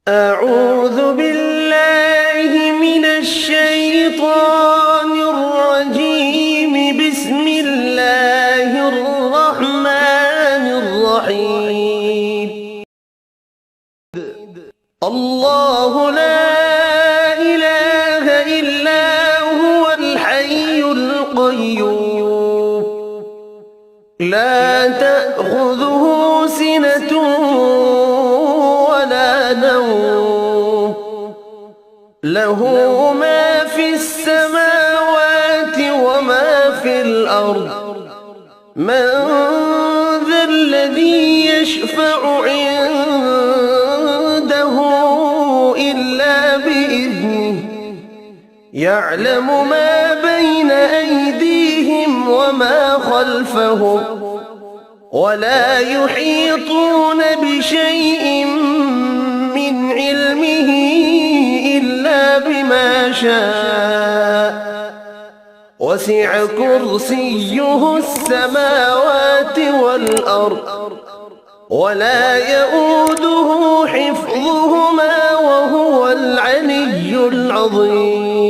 أعوذ بالله من الشيطان الرجيم. بسم الله الرحمن الرحيم. الله لا إله إلا هو الحي القيوم لا تأخذه سنة ولا نوم له ما في السماوات وما في الأرض. من ذا الذي يشفع عنده إلا بإذنه يعلم ما بين أيديهم وما خلفهم ولا يحيطون بشيء من علمه إلا بما شاء. وسع كرسيه السماوات والأرض ولا يؤوده حفظهما وهو العلي العظيم.